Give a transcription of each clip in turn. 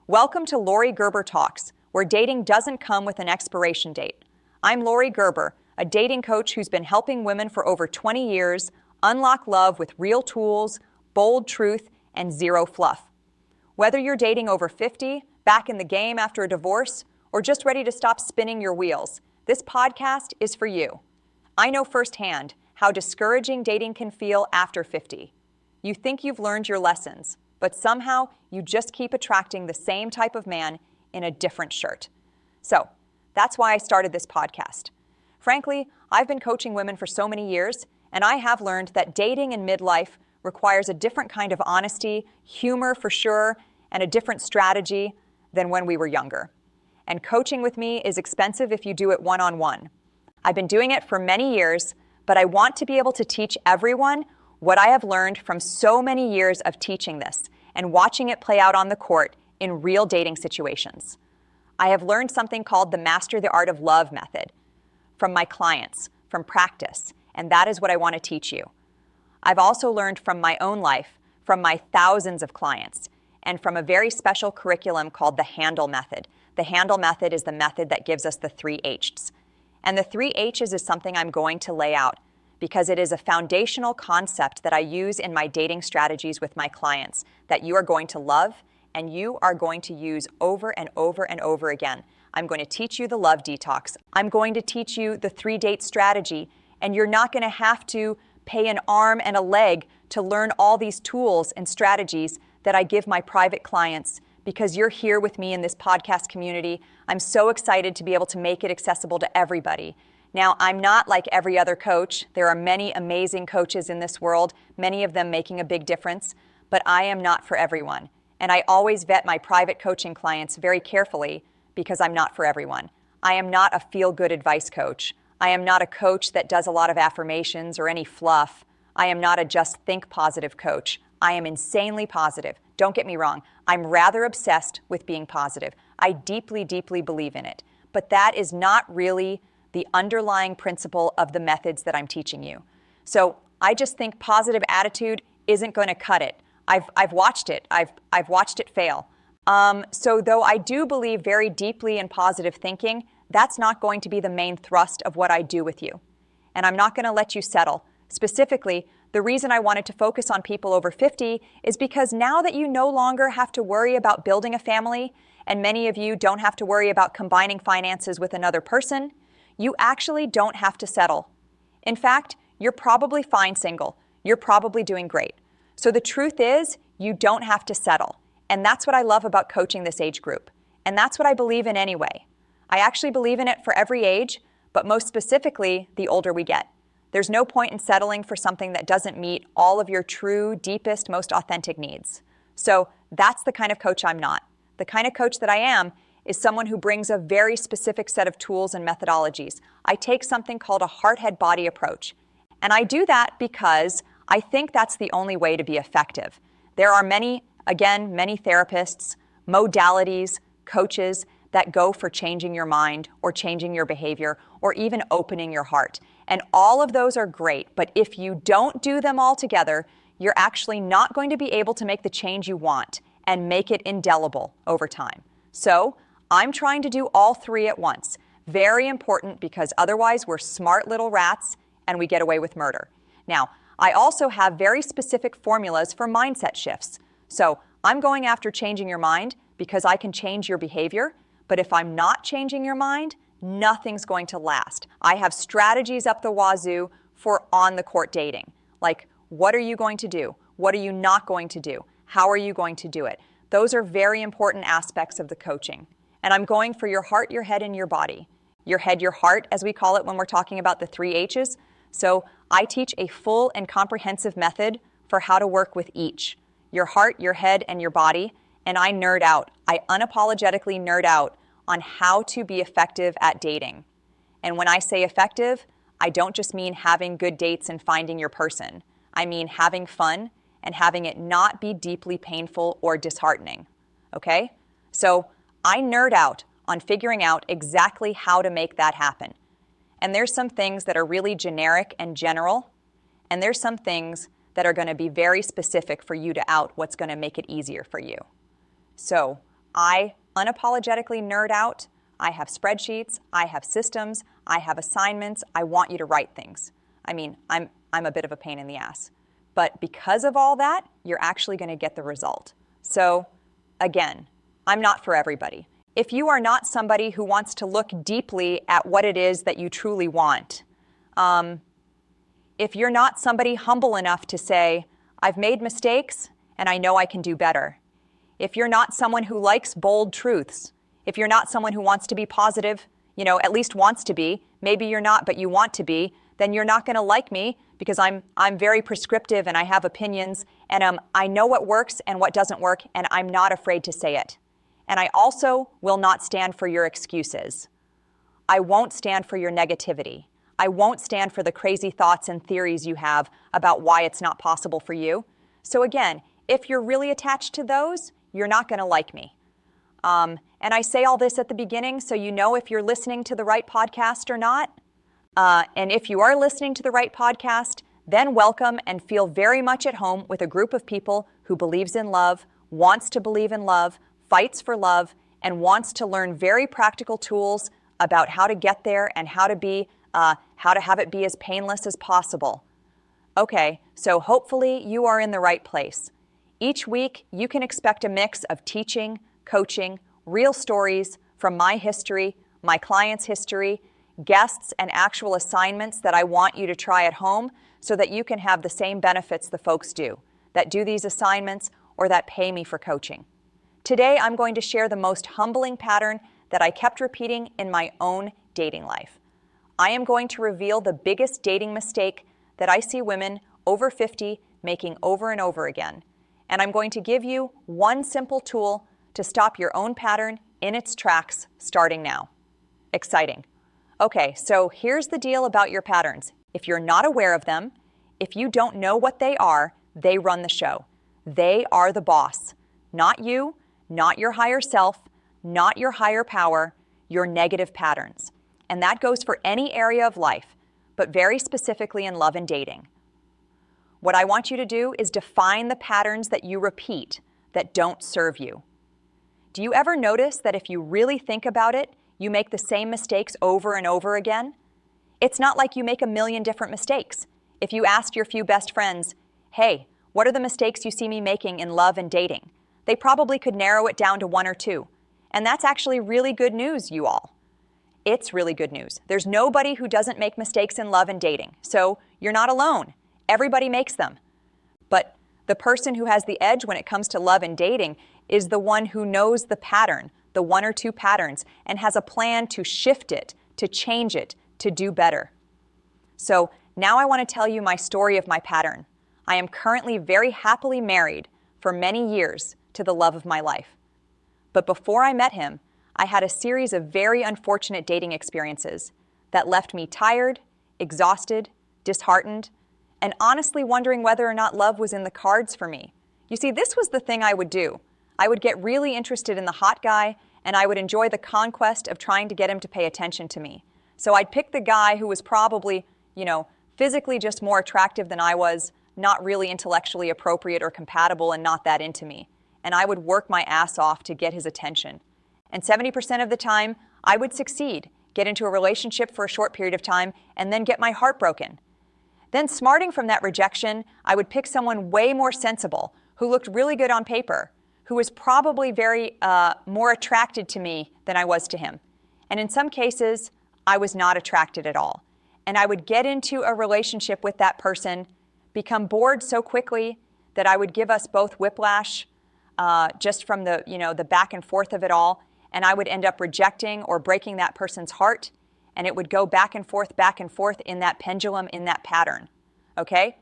Welcome to Lori Gerber Talks, where dating doesn't come with an expiration date. I'm Lori Gerber, a dating coach who's been helping women for over 20 years unlock love with real tools, bold truth, and zero fluff. Whether you're dating over 50, back in the game after a divorce, or just ready to stop spinning your wheels, this podcast is for you. I know firsthand how discouraging dating can feel after 50. You think you've learned your lessons, but somehow you just keep attracting the same type of man in a different shirt. So that's why I started this podcast. Frankly, I've been coaching women for so many years, and I have learned that dating in midlife requires a different kind of honesty, humor for sure, and a different strategy than when we were younger. And coaching with me is expensive if you do it one-on-one. I've been doing it for many years, but I want to be able to teach everyone what I have learned from so many years of teaching this and watching it play out on the court in real dating situations. I have learned something called the Master the Art of Love method from my clients, from practice, and that is what I want to teach you. I've also learned from my own life, from my thousands of clients, and from a very special curriculum called the Handle method. The Handle method is the method that gives us the 3 H's. And the 3 H's is something I'm going to lay out because it is a foundational concept that I use in my dating strategies with my clients that you are going to love and you are going to use over and over and over again. I'm going to teach you the love detox. I'm going to teach you the 3-date strategy, and you're not going to have to pay an arm and a leg to learn all these tools and strategies that I give my private clients because you're here with me in this podcast community. I'm so excited to be able to make it accessible to everybody. Now, I'm not like every other coach. There are many amazing coaches in this world, many of them making a big difference, but I am not for everyone. And I always vet my private coaching clients very carefully because I'm not for everyone. I am not a feel-good advice coach. I am not a coach that does a lot of affirmations or any fluff. I am not a just think positive coach. I am insanely positive. Don't get me wrong. I'm rather obsessed with being positive. I deeply, deeply believe in it. But that is not really the underlying principle of the methods that I'm teaching you. So I just think positive attitude isn't going to cut it. I've watched it. I've watched it fail. So though I do believe very deeply in positive thinking, that's not going to be the main thrust of what I do with you. And I'm not going to let you settle. Specifically, the reason I wanted to focus on people over 50 is because now that you no longer have to worry about building a family, and many of you don't have to worry about combining finances with another person, you actually don't have to settle. In fact, you're probably fine single. You're probably doing great. So the truth is, you don't have to settle. And that's what I love about coaching this age group. And that's what I believe in anyway. I actually believe in it for every age, but most specifically, the older we get. There's no point in settling for something that doesn't meet all of your true, deepest, most authentic needs. So that's the kind of coach I'm not. The kind of coach that I am is someone who brings a very specific set of tools and methodologies. I take something called a heart-head-body approach. And I do that because I think that's the only way to be effective. There are many therapists, modalities, coaches that go for changing your mind or changing your behavior or even opening your heart. And all of those are great, but if you don't do them all together, you're actually not going to be able to make the change you want and make it indelible over time. So I'm trying to do all 3 at once. Very important because otherwise we're smart little rats and we get away with murder. Now, I also have very specific formulas for mindset shifts. So I'm going after changing your mind because I can change your behavior, but if I'm not changing your mind, nothing's going to last. I have strategies up the wazoo for on-the-court dating. Like, what are you going to do? What are you not going to do? How are you going to do it? Those are very important aspects of the coaching. And I'm going for your heart, your head, and your body. Your head, your heart, as we call it when we're talking about the 3 H's. So I teach a full and comprehensive method for how to work with each. Your heart, your head, and your body. And I nerd out. I unapologetically nerd out on how to be effective at dating. And when I say effective, I don't just mean having good dates and finding your person. I mean having fun and having it not be deeply painful or disheartening. Okay? So I nerd out on figuring out exactly how to make that happen. And there's some things that are really generic and general, and there's some things that are going to be very specific for you to out what's going to make it easier for you. So I unapologetically nerd out. I have spreadsheets, I have systems, I have assignments. I want you to write things. I mean, I'm a bit of a pain in the ass. But because of all that, you're actually going to get the result. So again, I'm not for everybody. If you are not somebody who wants to look deeply at what it is that you truly want, if you're not somebody humble enough to say, I've made mistakes and I know I can do better, if you're not someone who likes bold truths, if you're not someone who wants to be positive, at least wants to be, maybe you're not, but you want to be, then you're not going to like me because I'm very prescriptive and I have opinions and I know what works and what doesn't work and I'm not afraid to say it. And I also will not stand for your excuses. I won't stand for your negativity. I won't stand for the crazy thoughts and theories you have about why it's not possible for you. So again, if you're really attached to those, you're not going to like me. And I say all this at the beginning so you know if you're listening to the right podcast or not. And if you are listening to the right podcast, then welcome and feel very much at home with a group of people who believes in love, wants to believe in love, fights for love, and wants to learn very practical tools about how to get there and how to have it be as painless as possible. Okay, so hopefully you are in the right place. Each week, you can expect a mix of teaching, coaching, real stories from my history, my clients' history, guests, and actual assignments that I want you to try at home so that you can have the same benefits the folks that do these assignments or that pay me for coaching. Today, I'm going to share the most humbling pattern that I kept repeating in my own dating life. I am going to reveal the biggest dating mistake that I see women over 50 making over and over again. And I'm going to give you one simple tool to stop your own pattern in its tracks starting now. Exciting. Okay, so here's the deal about your patterns. If you're not aware of them, if you don't know what they are, they run the show. They are the boss. Not you, not your higher self, not your higher power, your negative patterns. And that goes for any area of life, but very specifically in love and dating. What I want you to do is define the patterns that you repeat that don't serve you. Do you ever notice that if you really think about it, you make the same mistakes over and over again? It's not like you make a million different mistakes. If you asked your few best friends, hey, what are the mistakes you see me making in love and dating? They probably could narrow it down to one or two. And that's actually really good news, you all. It's really good news. There's nobody who doesn't make mistakes in love and dating. So you're not alone. Everybody makes them. But the person who has the edge when it comes to love and dating is the one who knows the pattern, the one or two patterns, and has a plan to shift it, to change it, to do better. So now I want to tell you my story of my pattern. I am currently very happily married for many years to the love of my life. But before I met him, I had a series of very unfortunate dating experiences that left me tired, exhausted, disheartened, and honestly wondering whether or not love was in the cards for me. You see, this was the thing I would do. I would get really interested in the hot guy, and I would enjoy the conquest of trying to get him to pay attention to me. So I'd pick the guy who was probably, physically just more attractive than I was, not really intellectually appropriate or compatible, and not that into me. And I would work my ass off to get his attention. And 70% of the time, I would succeed, get into a relationship for a short period of time, and then get my heart broken. Then, smarting from that rejection, I would pick someone way more sensible, who looked really good on paper, who was probably very more attracted to me than I was to him. And in some cases, I was not attracted at all. And I would get into a relationship with that person, become bored so quickly that I would give us both whiplash just from the back and forth of it all. And I would end up rejecting or breaking that person's heart. And it would go back and forth in that pendulum, in that pattern. Okay?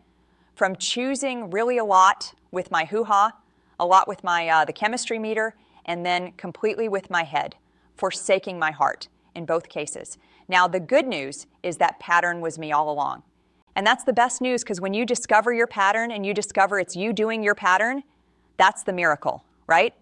From choosing really a lot with my hoo-ha, a lot with my the chemistry meter, and then completely with my head, forsaking my heart in both cases. Now, the good news is that pattern was me all along. And that's the best news, because when you discover your pattern and you discover it's you doing your pattern, that's the miracle, right?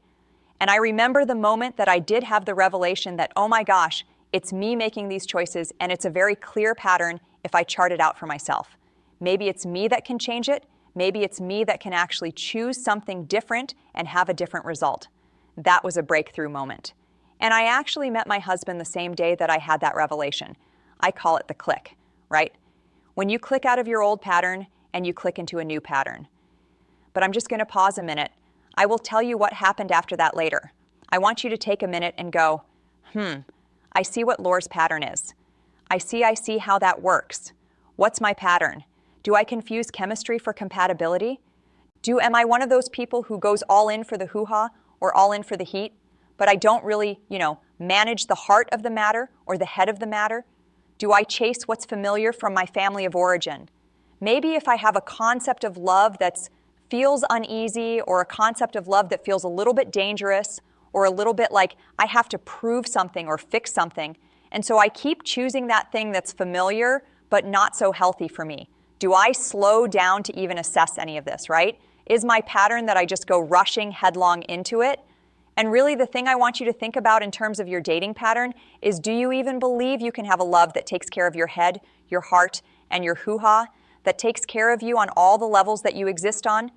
And I remember the moment that I did have the revelation that, oh my gosh, it's me making these choices, and it's a very clear pattern if I chart it out for myself. Maybe it's me that can change it. Maybe it's me that can actually choose something different and have a different result. That was a breakthrough moment. And I actually met my husband the same day that I had that revelation. I call it the click, right? When you click out of your old pattern and you click into a new pattern. But I'm just going to pause a minute. I will tell you what happened after that later. I want you to take a minute and go, I see what Laur's pattern is. I see how that works. What's my pattern? Do I confuse chemistry for compatibility? Am I one of those people who goes all in for the hoo-ha or all in for the heat, but I don't really, manage the heart of the matter or the head of the matter? Do I chase what's familiar from my family of origin? Maybe if I have a concept of love that feels uneasy, or a concept of love that feels a little bit dangerous, or a little bit like I have to prove something or fix something, and so I keep choosing that thing that's familiar but not so healthy for me. Do I slow down to even assess any of this, right? Is my pattern that I just go rushing headlong into it? And really the thing I want you to think about in terms of your dating pattern is, do you even believe you can have a love that takes care of your head, your heart, and your hoo-ha, that takes care of you on all the levels that you exist on?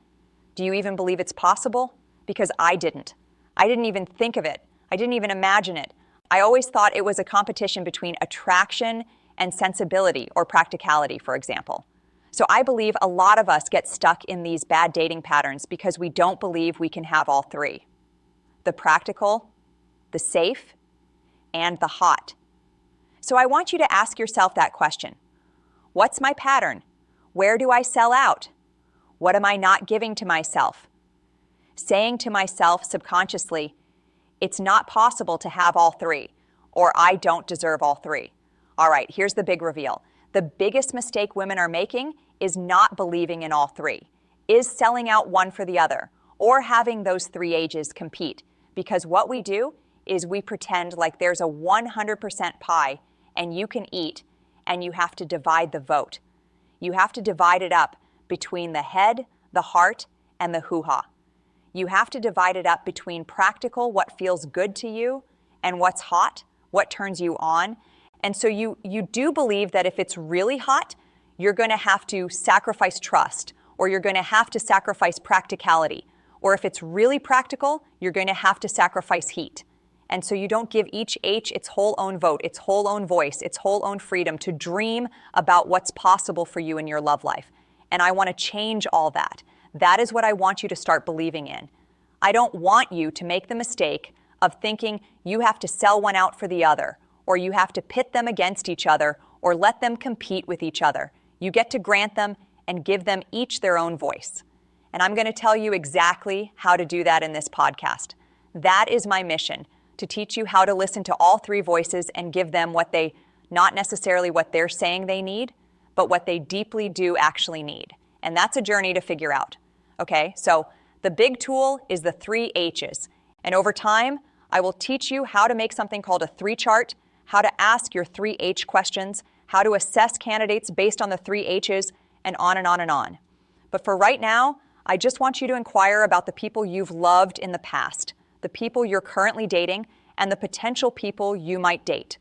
Do you even believe it's possible? Because I didn't. I didn't even think of it. I didn't even imagine it. I always thought it was a competition between attraction and sensibility or practicality, for example. So I believe a lot of us get stuck in these bad dating patterns because we don't believe we can have all three: the practical, the safe, and the hot. So I want you to ask yourself that question. What's my pattern? Where do I sell out? What am I not giving to myself? Saying to myself subconsciously, it's not possible to have all three, or I don't deserve all three. All right, here's the big reveal. The biggest mistake women are making is not believing in all three, is selling out one for the other, or having those three ages compete. Because what we do is we pretend like there's a 100% pie and you can eat, and you have to divide the vote. You have to divide it up between the head, the heart, and the hoo-ha. You have to divide it up between practical, what feels good to you, and what's hot, what turns you on. And so you do believe that if it's really hot, you're going to have to sacrifice trust, or you're going to have to sacrifice practicality. Or if it's really practical, you're going to have to sacrifice heat. And so you don't give each H its whole own vote, its whole own voice, its whole own freedom to dream about what's possible for you in your love life. And I want to change all that. That is what I want you to start believing in. I don't want you to make the mistake of thinking you have to sell one out for the other, or you have to pit them against each other, or let them compete with each other. You get to grant them and give them each their own voice. And I'm going to tell you exactly how to do that in this podcast. That is my mission, to teach you how to listen to all three voices and give them not necessarily what they're saying they need, but what they deeply do actually need. And that's a journey to figure out. Okay, so the big tool is the 3 H's. And over time, I will teach you how to make something called a 3 chart, how to ask your 3 H questions, how to assess candidates based on the 3 H's, and on and on and on. But for right now, I just want you to inquire about the people you've loved in the past, the people you're currently dating, and the potential people you might date.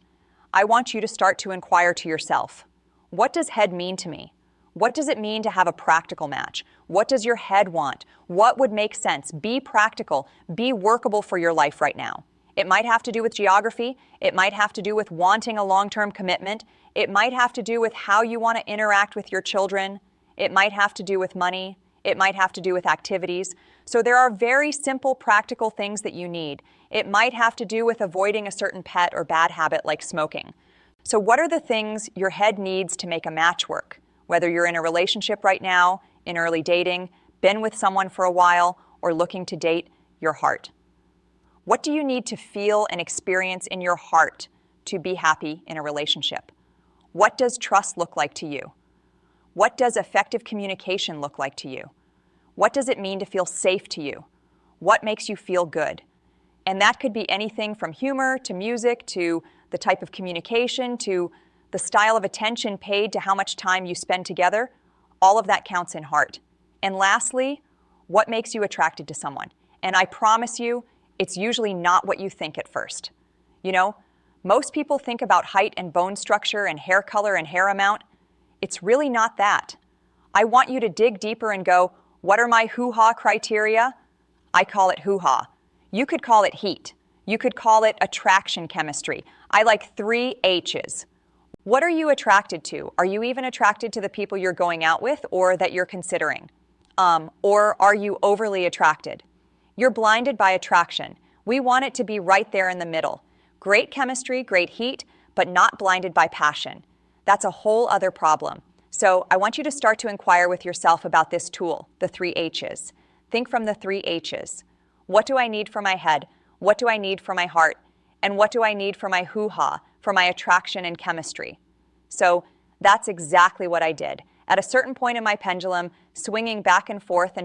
I want you to start to inquire to yourself, what does head mean to me? What does it mean to have a practical match? What does your head want? What would make sense? Be practical, be workable for your life right now. It might have to do with geography. It might have to do with wanting a long-term commitment. It might have to do with how you want to interact with your children. It might have to do with money. It might have to do with activities. So there are very simple, practical things that you need. It might have to do with avoiding a certain pet or bad habit like smoking. So what are the things your head needs to make a match work? Whether you're in a relationship right now, in early dating, been with someone for a while, or looking to date, your heart. What do you need to feel and experience in your heart to be happy in a relationship? What does trust look like to you? What does effective communication look like to you? What does it mean to feel safe to you? What makes you feel good? And that could be anything from humor to music to the type of communication to the style of attention paid to how much time you spend together. All of that counts in heart. And lastly, what makes you attracted to someone? And I promise you, it's usually not what you think at first. You know, most people think about height and bone structure and hair color and hair amount. It's really not that. I want you to dig deeper and go, what are my hoo-ha criteria? I call it hoo-ha. You could call it heat. You could call it attraction chemistry. I like 3 H's. What are you attracted to? Are you even attracted to the people you're going out with or that you're considering? Or are you overly attracted? You're blinded by attraction. We want it to be right there in the middle. Great chemistry, great heat, but not blinded by passion. That's a whole other problem. So I want you to start to inquire with yourself about this tool, the 3 H's. Think from the 3 H's. What do I need for my head? What do I need for my heart? And what do I need for my hoo-ha, for my attraction and chemistry? So that's exactly what I did. At a certain point in my pendulum, swinging back and forth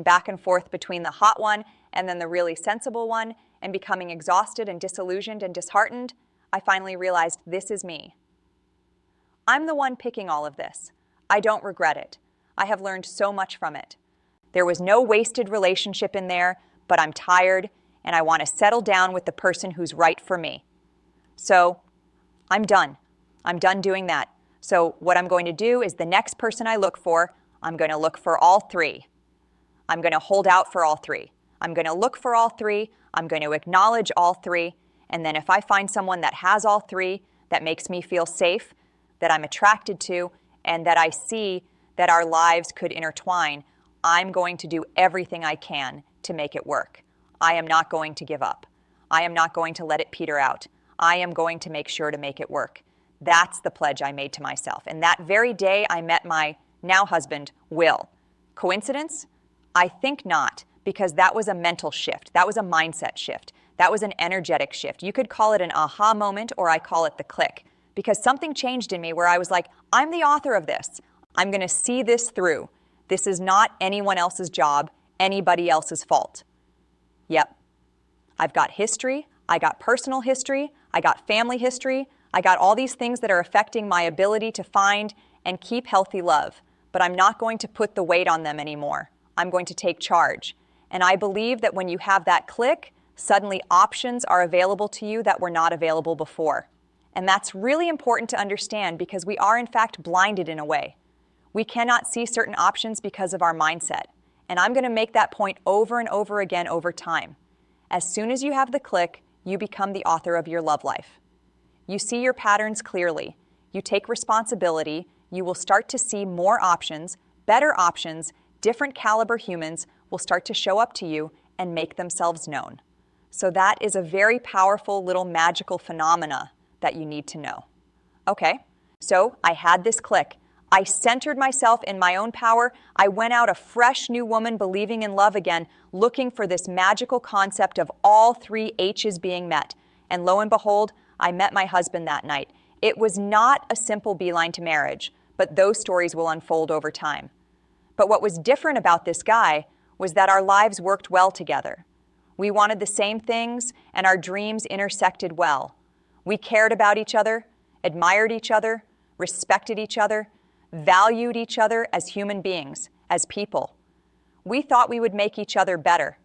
between the hot one and then the really sensible one, and becoming exhausted and disillusioned and disheartened, I finally realized this is me. I'm the one picking all of this. I don't regret it. I have learned so much from it. There was no wasted relationship in there, but I'm tired and I want to settle down with the person who's right for me. So I'm done. I'm done doing that. So what I'm going to do is the next person I look for, I'm going to look for all 3. I'm going to hold out for all 3. I'm going to look for all 3. I'm going to acknowledge all 3. And then if I find someone that has all 3, that makes me feel safe, that I'm attracted to, and that I see that our lives could intertwine, I'm going to do everything I can to make it work. I am not going to give up. I am not going to let it peter out. I am going to make sure to make it work. That's the pledge I made to myself. And that very day I met my now husband, Will. Coincidence? I think not, because that was a mental shift. That was a mindset shift. That was an energetic shift. You could call it an aha moment, or I call it the click, because something changed in me where I was like, I'm the author of this. I'm going to see this through. This is not anyone else's job, anybody else's fault. Yep. I've got history. I got personal history. I got family history. I got all these things that are affecting my ability to find and keep healthy love. But I'm not going to put the weight on them anymore. I'm going to take charge. And I believe that when you have that click, suddenly options are available to you that were not available before. And that's really important to understand because we are in fact blinded in a way. We cannot see certain options because of our mindset. And I'm going to make that point over and over again over time. As soon as you have the click, you become the author of your love life. You see your patterns clearly. You take responsibility. You will start to see more options, better options, different caliber humans will start to show up to you and make themselves known. So that is a very powerful little magical phenomena that you need to know. Okay, so I had this click. I centered myself in my own power. I went out a fresh new woman believing in love again, looking for this magical concept of all 3 H's being met. And lo and behold, I met my husband that night. It was not a simple beeline to marriage, but those stories will unfold over time. But what was different about this guy was that our lives worked well together. We wanted the same things, and our dreams intersected well. We cared about each other, admired each other, respected each other, valued each other as human beings, as people. We thought we would make each other better,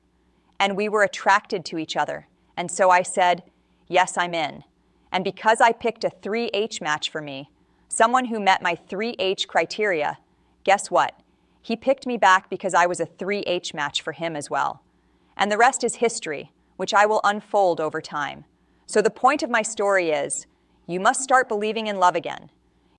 and we were attracted to each other. And so I said, yes, I'm in. And because I picked a 3H match for me, someone who met my 3H criteria, guess what? He picked me back because I was a 3H match for him as well. And the rest is history, which I will unfold over time. So the point of my story is, you must start believing in love again.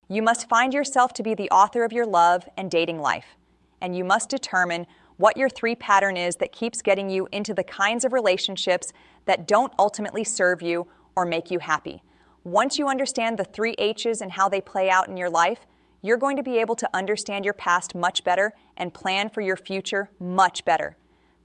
You must find yourself to be the author of your love and dating life. And you must determine what your 3 pattern is that keeps getting you into the kinds of relationships that don't ultimately serve you or make you happy. Once you understand the 3 H's and how they play out in your life, you're going to be able to understand your past much better and plan for your future much better.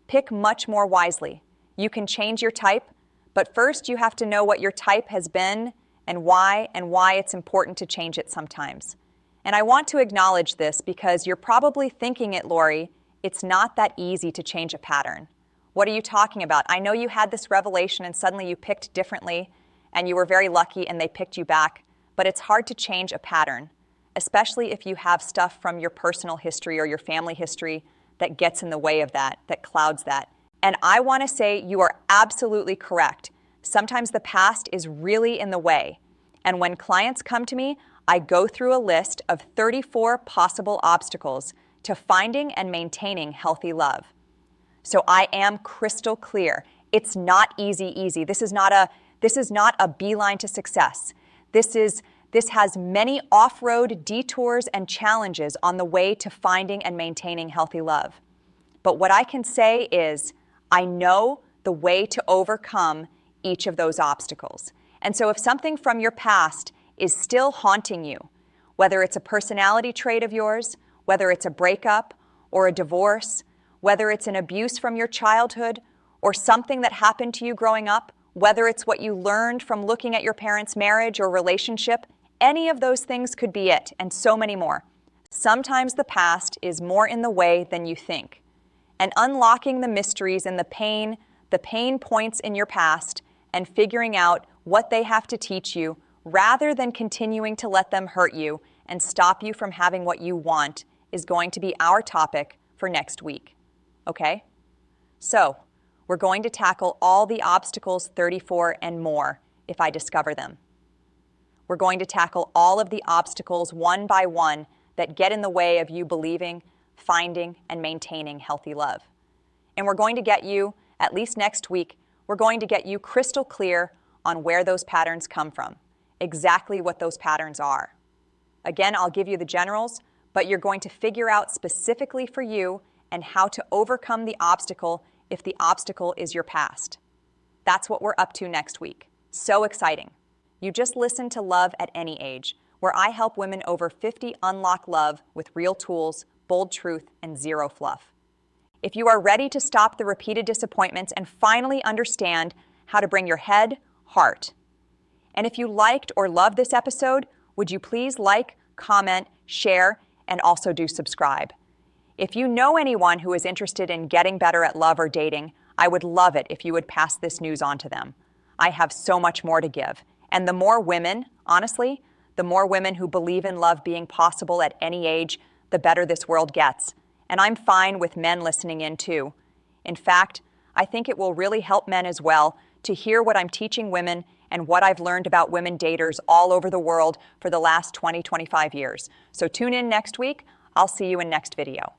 Pick much more wisely. You can change your type, but first you have to know what your type has been and why it's important to change it sometimes. And I want to acknowledge this because you're probably thinking it, Lori, it's not that easy to change a pattern. What are you talking about? I know you had this revelation and suddenly you picked differently and you were very lucky and they picked you back, but it's hard to change a pattern, especially if you have stuff from your personal history or your family history that gets in the way of that clouds that. And I want to say you are absolutely correct. Sometimes the past is really in the way. And when clients come to me, I go through a list of 34 possible obstacles to finding and maintaining healthy love. So I am crystal clear. It's not easy. This is not a beeline to success. This has many off-road detours and challenges on the way to finding and maintaining healthy love. But what I can say is, I know the way to overcome each of those obstacles. And so if something from your past is still haunting you, whether it's a personality trait of yours, whether it's a breakup or a divorce, whether it's an abuse from your childhood or something that happened to you growing up, whether it's what you learned from looking at your parents' marriage or relationship, any of those things could be it, and so many more. Sometimes the past is more in the way than you think. And unlocking the mysteries and the pain points in your past, and figuring out what they have to teach you, rather than continuing to let them hurt you and stop you from having what you want, is going to be our topic for next week. Okay? So, we're going to tackle all the obstacles 34 and more if I discover them. We're going to tackle all of the obstacles one by one that get in the way of you believing, finding, and maintaining healthy love. And we're going to get you, at least next week, we're going to get you crystal clear on where those patterns come from, exactly what those patterns are. Again, I'll give you the generals, but you're going to figure out specifically for you and how to overcome the obstacle if the obstacle is your past. That's what we're up to next week. So exciting. You just listened to Love at Any Age, where I help women over 50 unlock love with real tools, bold truth, and zero fluff. If you are ready to stop the repeated disappointments and finally understand how to bring your head, heart. And if you liked or loved this episode, would you please like, comment, share, and also do subscribe. If you know anyone who is interested in getting better at love or dating, I would love it if you would pass this news on to them. I have so much more to give. And the more women, honestly, the more women who believe in love being possible at any age, the better this world gets. And I'm fine with men listening in too. In fact, I think it will really help men as well to hear what I'm teaching women and what I've learned about women daters all over the world for the last 20-25 years. So tune in next week. I'll see you in next video.